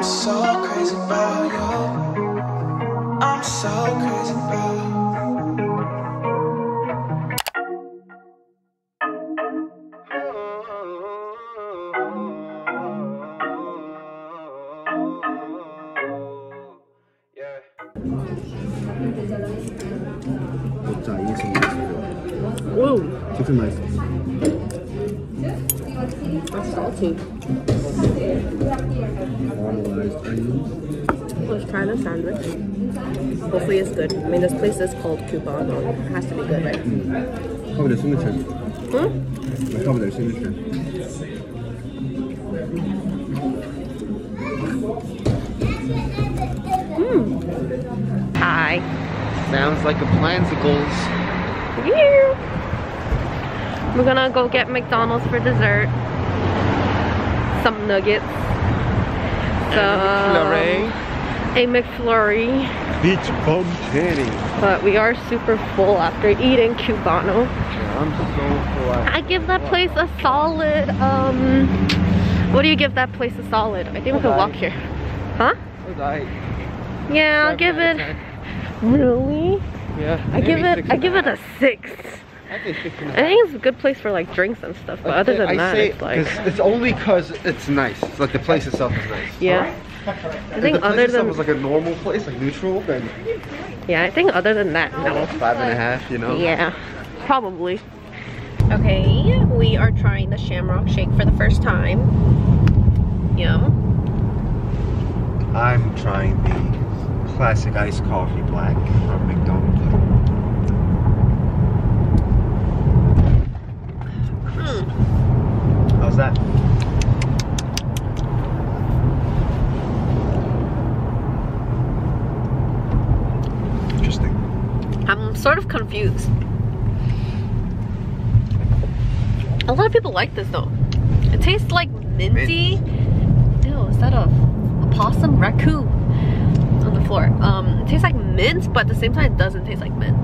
so crazy about you. I'm so crazy about you. Ooh, Chicken rice. that's salty. Caramelized onions. Let's try the sandwich. Hopefully it's good. I mean, this place is called Cubano. It has to be good, right? Probably their signature. Hmm? Probably their signature. Hi. Sounds like a plansicles. Yeah. We're gonna go get McDonald's for dessert. Some nuggets. A McFlurry. Beach bum candy. But we are super full after eating Cubano. Yeah, I'm so full. I give that place a solid, what do you give that place a solid? I think we can walk here. Huh? Yeah, I'll give it. Really? Yeah. I give it a 6. I think 6.5. I think it's a good place for like drinks and stuff, but other than that, it's like. It's only because it's nice. It's like the place itself is nice. Yeah. I think other than was like a normal place, like neutral, then yeah, I think other than that, no. 5.5, you know? Yeah, probably. Okay, we are trying the Shamrock Shake for the first time. Yum. I'm trying the classic iced coffee black from McDonald's. How's that? Interesting. I'm sort of confused. A lot of people like this though. It tastes like minty. Ew, is that a possum? Raccoon on the floor. It tastes like mint, but at the same time it doesn't taste like mint.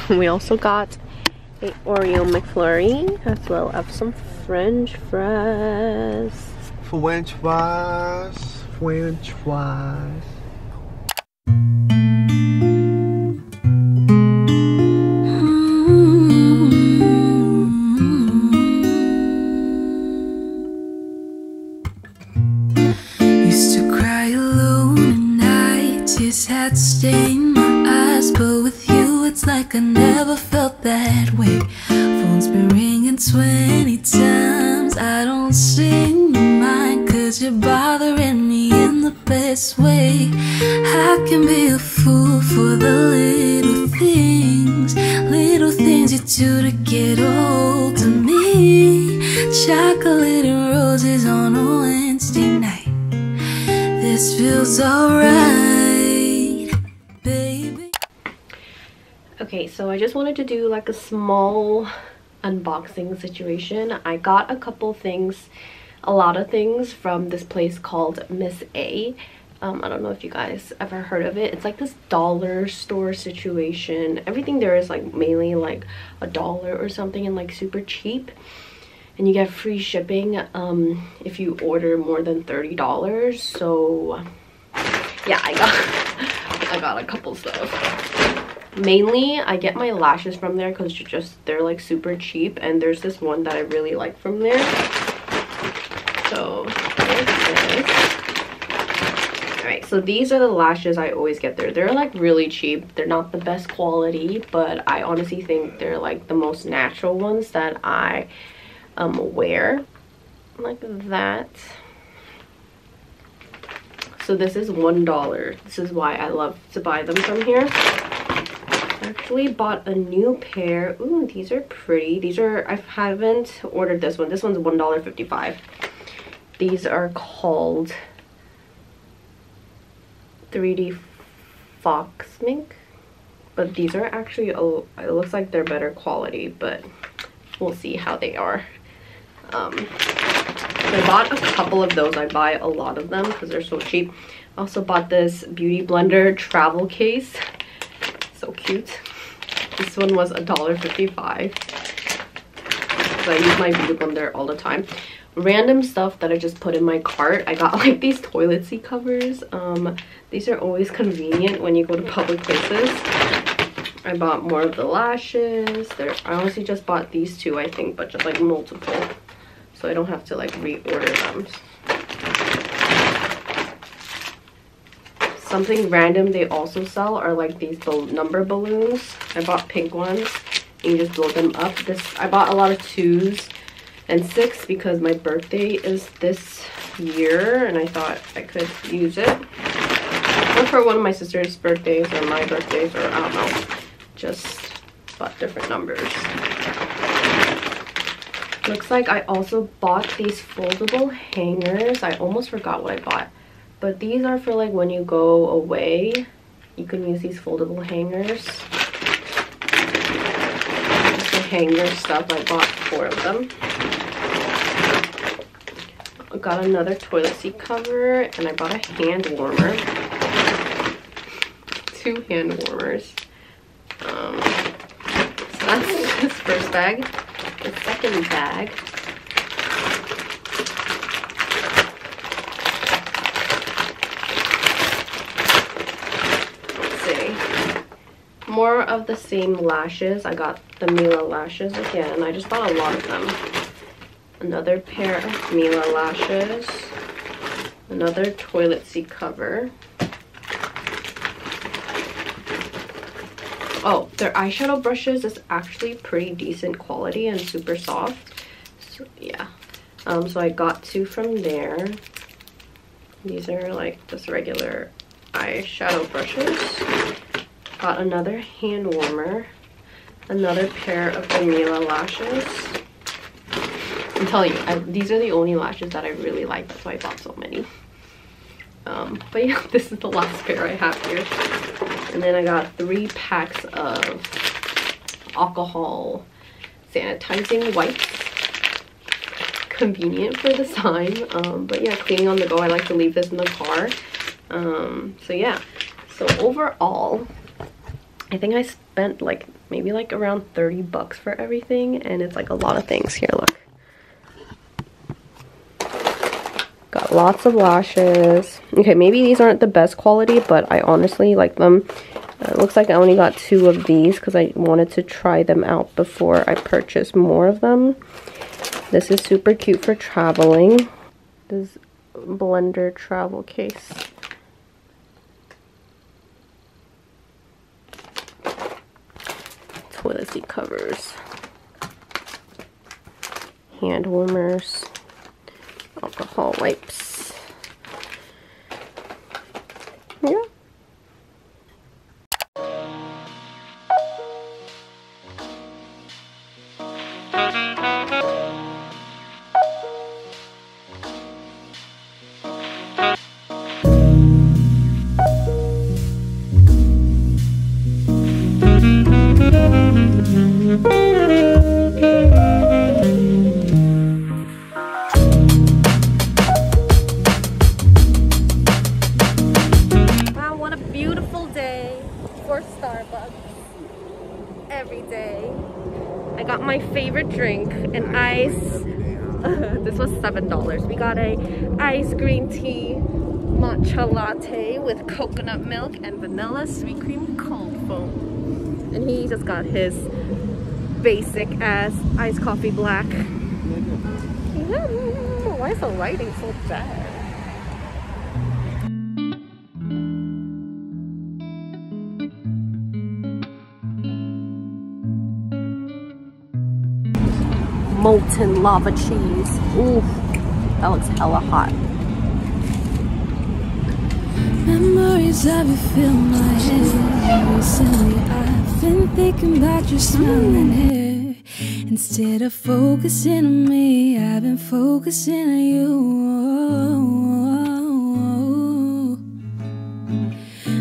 We also got a Oreo McFlurry as well as some French fries. French fries. French fries. Used to cry alone at night, tears had stained my eyes, but with you it's like I never felt that way. Phone's been ringing 20 times, I don't seem to mind, 'cause you're bothering me in the best way. I can be a fool for the little things you do to get hold to me. Chocolate and roses on a Wednesday night. This feels alright, baby. Okay, so I just wanted to do like a small unboxing situation. I got a couple things, a lot of things from this place called Miss A. I don't know if you guys ever heard of it. It's like this dollar store situation. Everything there is like mainly like $1 or something and like super cheap. And you get free shipping if you order more than $30. So yeah, I got a couple stuff. Mainly I get my lashes from there because they're like super cheap, and there's this one that I really like from there. So there's this. Alright, so these are the lashes I always get there. They're like really cheap. They're not the best quality, but I honestly think they're like the most natural ones that I wear. Like that. So this is $1. This is why I love to buy them from here. I actually bought a new pair. Ooh, these are pretty. These are, I haven't ordered this one. This one's $1.55. These are called 3D Fox Mink. But these are actually, oh, it looks like they're better quality, but we'll see how they are. I bought a couple of those. I buy a lot of them because they're so cheap. I also bought this Beauty Blender travel case. So cute. This one was $1.55. I use my beauty blender all the time. Random stuff that I just put in my cart. I got like these toilet seat covers. These are always convenient when you go to public places. I bought more of the lashes. I honestly just bought these two, I think, but just like multiple, so I don't have to like reorder them. Something random they also sell are like these number balloons. I bought pink ones. You can just blow them up. I bought a lot of 2s and 6 because my birthday is this year and I thought I could use it. Or for one of my sister's birthdays or my birthdays, or I don't know. Just bought different numbers. Looks like I also bought these foldable hangers. I almost forgot what I bought. But these are for like when you go away. You can use these foldable hangers. Hanger stuff. I bought 4 of them. I got another toilet seat cover and I bought a hand warmer. 2 hand warmers. So that's this first bag. The second bag. Let's see. More of the same lashes. I got the Mila lashes again. I just bought a lot of them. Another pair of Mila lashes. Another toilet seat cover. Oh, their eyeshadow brushes is actually pretty decent quality and super soft. So yeah. So I got 2 from there. These are like just regular eyeshadow brushes. Got another hand warmer. Another pair of the Mila lashes. I'm telling you, these are the only lashes that I really like. That's why I bought so many. But yeah, this is the last pair I have here. And then I got 3 packs of alcohol sanitizing wipes. Convenient for the time. But yeah, cleaning on the go. I like to leave this in the car. So yeah. So overall, I think I spent like maybe like around 30 bucks for everything, and it's like a lot of things. Here, look. Got lots of lashes. Okay, maybe these aren't the best quality, but I honestly like them. It looks like I only got 2 of these because I wanted to try them out before I purchase more of them. This is super cute for traveling. This blender travel case. Toilet seat covers. Hand warmers. Alcohol wipes. Yeah. Every day. I got my favorite drink, an ice. This was $7. We got a ice green tea matcha latte with coconut milk and vanilla sweet cream cold foam. And he just got his basic ass iced coffee black. Why is the lighting so bad? Molten lava cheese. Ooh, that looks hella hot. Memories of you fill my head. Recently I've been thinking about your smiling hair. Instead of focusing on me, I've been focusing on you.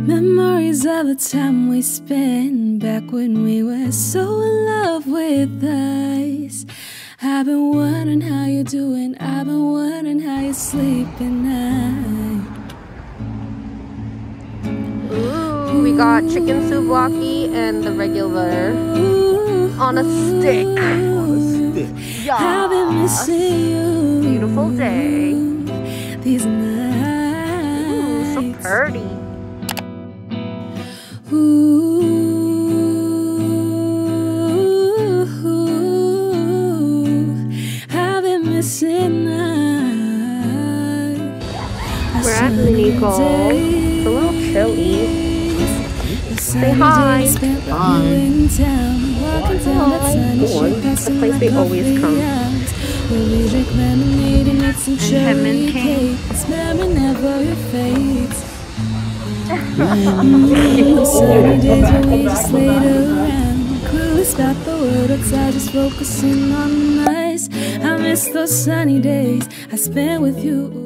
Memories of the time we spent back when we were so in love with us. I've been wondering how you're doing. I've been wondering how you sleep at night. Ooh, we got chicken souvlaki and the regular on a stick. On a stick. I've been missing you. Beautiful day. These nights. Ooh, so pretty. I've been missing We're at Minigo. It's a little chilly. Say hi. Hi. The place we always come. Lemon cake. Memory never fades. Sunny days when we just laid around, clueless about the world outside, just focusing on the nights. I miss those sunny days I spent with you.